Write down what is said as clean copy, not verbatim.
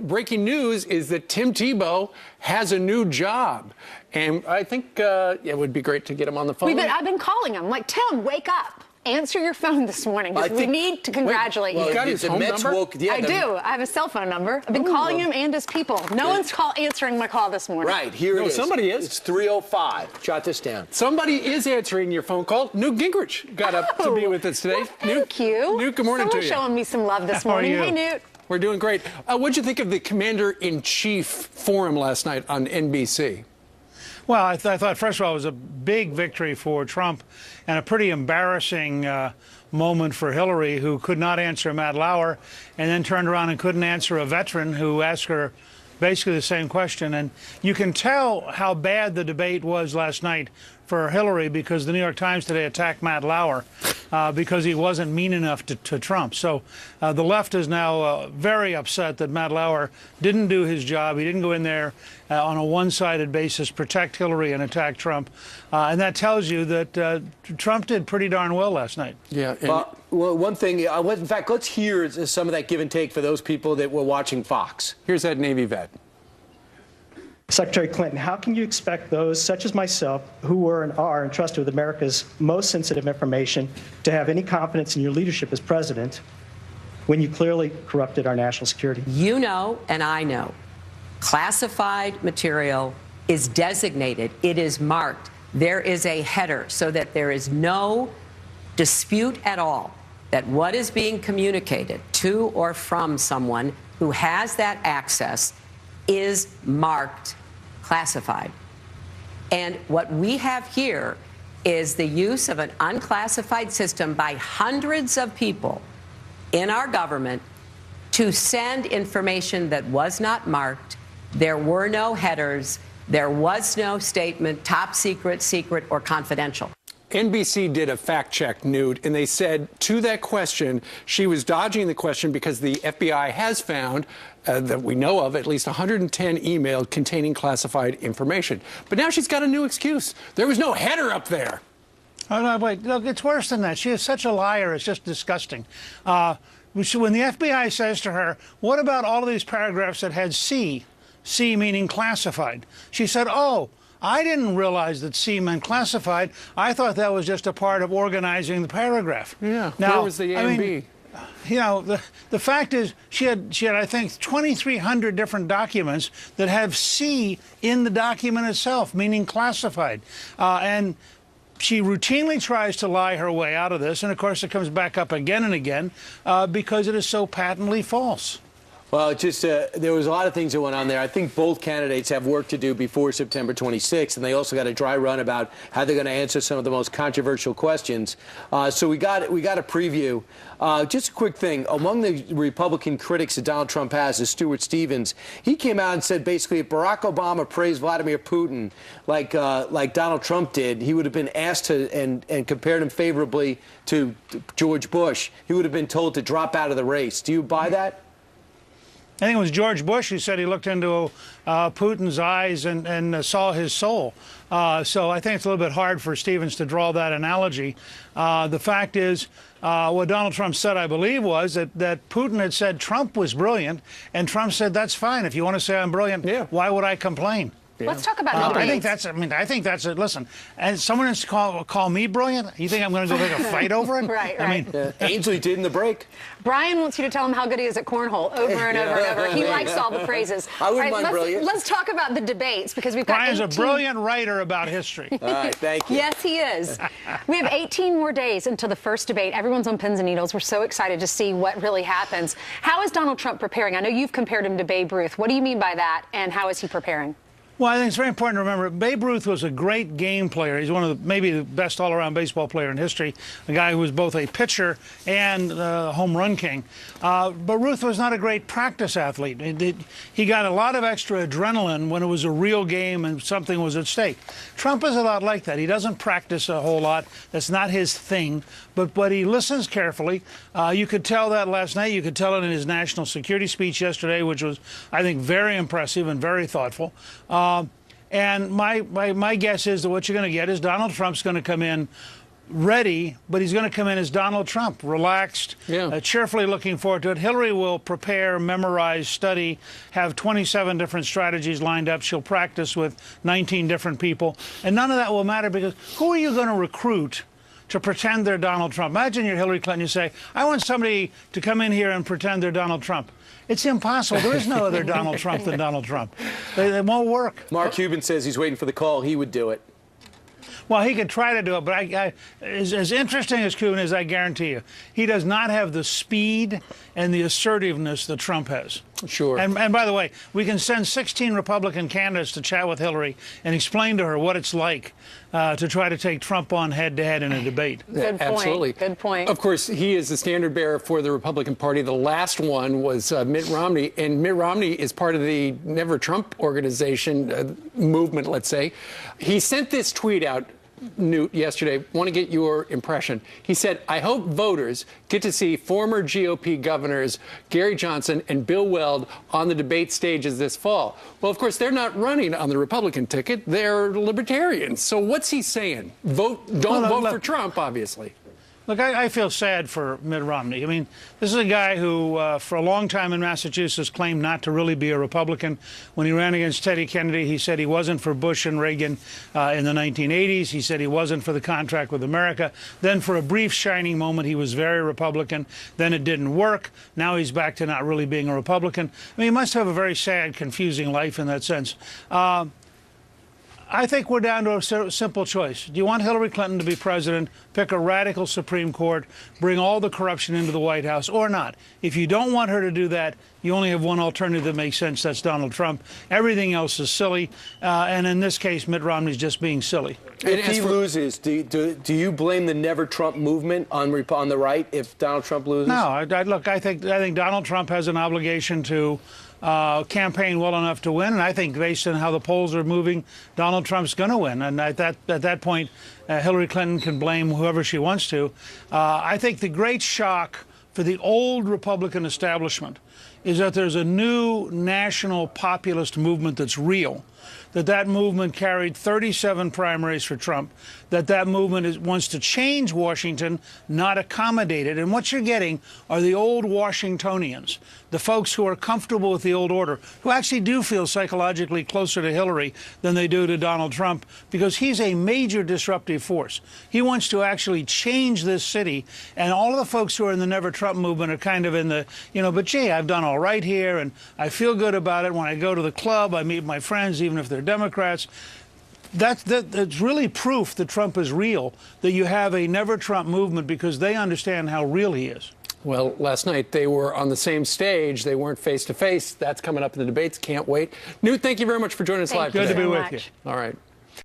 breaking news is that Tim Tebow has a new job. And I think it would be great to get him on the phone. I've been calling him, like, Tim, wake up. Answer your phone this morning, because we need to congratulate you. He's got his home number? I do. I have a cell phone number. I've been calling him and his people. No one's answering my call this morning. Right, here it is. Somebody is. It's 305. Jot this down. Somebody is answering your phone call. Newt Gingrich got up to be with us today. Well, thank you. Newt, good morning to you. Someone's showing me some love this morning. How are you? Hey, Newt. We're doing great. What'd you think of the Commander-in-Chief forum last night on NBC? Well, I thought, first of all, it was a big victory for Trump and a pretty embarrassing moment for Hillary, who could not answer Matt Lauer and then turned around and couldn't answer a veteran who asked her basically the same question. And you can tell how bad the debate was last night for Hillary, because the New York Times today attacked Matt Lauer because he wasn't mean enough to Trump. So the left is now very upset that Matt Lauer didn't do his job. He didn't go in there on a one-sided basis, protect Hillary and attack Trump. And that tells you that Trump did pretty darn well last night. Yeah. Well, one thing, in fact, let's hear some of that give and take for those people that were watching Fox. Here's that Navy vet. Secretary Clinton, how can you expect those, such as myself, who were and are entrusted with America's most sensitive information, to have any confidence in your leadership as president when you clearly corrupted our national security? You know, and I know, classified material is designated. It is marked. There is a header so that there is no dispute at all that what is being communicated to or from someone who has that access is marked classified. And what we have here is the use of an unclassified system by hundreds of people in our government to send information that was not marked. There were no headers. There was no statement, top secret, secret, or confidential. NBC did a fact check, Newt, and they said to that question, she was dodging the question because the FBI has found that we know of at least 110 emails containing classified information. But now she's got a new excuse. There was no header up there. Oh, no, wait, look, it's worse than that. She is such a liar. It's just disgusting. When the FBI says to her, what about all of these paragraphs that had C meaning classified? She said, oh, I didn't realize that C meant classified. I thought that was just a part of organizing the paragraph. Yeah, now, where was the A and B? You know, the fact is she had, I think, 2,300 different documents that have C in the document itself, meaning classified. And she routinely tries to lie her way out of this. And, of course, it comes back up again and again because it is so patently false. Well, there was a lot of things that went on there. I think both candidates have work to do before September 26th, and they also got a dry run about how they're going to answer some of the most controversial questions. So we got a preview. Just a quick thing. Among the Republican critics that Donald Trump has is Stuart Stevens. He came out and said basically if Barack Obama praised Vladimir Putin like Donald Trump did, he would have been asked to and compared him favorably to George Bush. He would have been told to drop out of the race. Do you buy that? I think it was George Bush who said he looked into Putin's eyes and saw his soul. So I think it's a little bit hard for Stevens to draw that analogy. The fact is, what Donald Trump said, I believe, was that Putin had said Trump was brilliant, and Trump said, that's fine. If you want to say I'm brilliant, why would I complain? Yeah. Let's talk about I think that's it. Listen, and someone has to call me brilliant. You think I'm going to go make a fight over it? Right. I mean, Ainsley did in the break. Brian wants you to tell him how good he is at cornhole over and over and over. He likes all the praises. I wouldn't mind brilliant. Let's talk about the debates, because we've got Brian's a brilliant writer about history. All right, thank you. Yes, he is. We have 18 more days until the first debate. Everyone's on pins and needles. We're so excited to see what really happens. How is Donald Trump preparing? I know you've compared him to Babe Ruth. What do you mean by that, and how is he preparing? Well, I think it's very important to remember Babe Ruth was a great game player. He's one of maybe the best all-around baseball player in history, a guy who was both a pitcher and home run king. But Ruth was not a great practice athlete. He got a lot of extra adrenaline when it was a real game and something was at stake. Trump is a lot like that. He doesn't practice a whole lot. That's not his thing. But he listens carefully. You could tell that last night. You could tell it in his national security speech yesterday, which was, I think, very impressive and very thoughtful. And my guess is that what you're going to get is Donald Trump's going to come in ready, but he's going to come in as Donald Trump, relaxed, cheerfully looking forward to it. Hillary will prepare, memorize, study, have 27 different strategies lined up. She'll practice with 19 different people. And none of that will matter, because who are you going to recruit to pretend they're Donald Trump? Imagine you're Hillary Clinton. You say, I want somebody to come in here and pretend they're Donald Trump. It's impossible. There is no other Donald Trump than Donald Trump. They won't work. Mark Cuban says he's waiting for the call. He would do it. Well, he could try to do it, but as interesting as Cuban is, I guarantee you, he does not have the speed and the assertiveness that Trump has. Sure. And by the way, we can send 16 Republican candidates to chat with Hillary and explain to her what it's like to try to take Trump on head-to-head in a debate. Good point. Absolutely. Good point. Of course, he is the standard bearer for the Republican Party. The last one was Mitt Romney, and Mitt Romney is part of the Never Trump organization movement, let's say. He sent this tweet out, Newt, yesterday. Want to get your impression. He said, I hope voters get to see former GOP governors Gary Johnson and Bill Weld on the debate stages this fall. Well, of course, they're not running on the Republican ticket. They're libertarians. So what's he saying? Don't vote for Trump, obviously. Look, I feel sad for Mitt Romney. I mean, this is a guy who, for a long time in Massachusetts, claimed not to really be a Republican. When he ran against Teddy Kennedy, he said he wasn't for Bush and Reagan in the 1980s. He said he wasn't for the contract with America. Then, for a brief shining moment, he was very Republican. Then it didn't work. Now he's back to not really being a Republican. I mean, he must have a very sad, confusing life in that sense. I think we're down to a simple choice. Do you want Hillary Clinton to be president, pick a radical Supreme Court, bring all the corruption into the White House, or not? If you don't want her to do that, you only have one alternative that makes sense. That's Donald Trump. Everything else is silly. And in this case, Mitt Romney's just being silly. If he loses, do you blame the Never Trump movement on the right if Donald Trump loses? No. Look, I think Donald Trump has an obligation to campaign well enough to win, and I think based on how the polls are moving, Donald Trump's going to win. And at that point, Hillary Clinton can blame whoever she wants to. I think the great shock for the old Republican establishment is that there's a new national populist movement that's real. That movement carried 37 primaries for Trump, that movement wants to change Washington, not accommodate it. And what you're getting are the old Washingtonians, the folks who are comfortable with the old order, who actually do feel psychologically closer to Hillary than they do to Donald Trump, because he's a major disruptive force. He wants to actually change this city, and all of the folks who are in the Never Trump movement are kind of in the, but gee, I've done all right here, and I feel good about it. When I go to the club, I meet my friends, even if they're Democrats. That's really proof that Trump is real, that you have a Never Trump movement, because they understand how real he is. Well, last night they were on the same stage. They weren't face to face. That's coming up in the debates. Can't wait. Newt, thank you very much for joining us live today. Good to be with you. All right.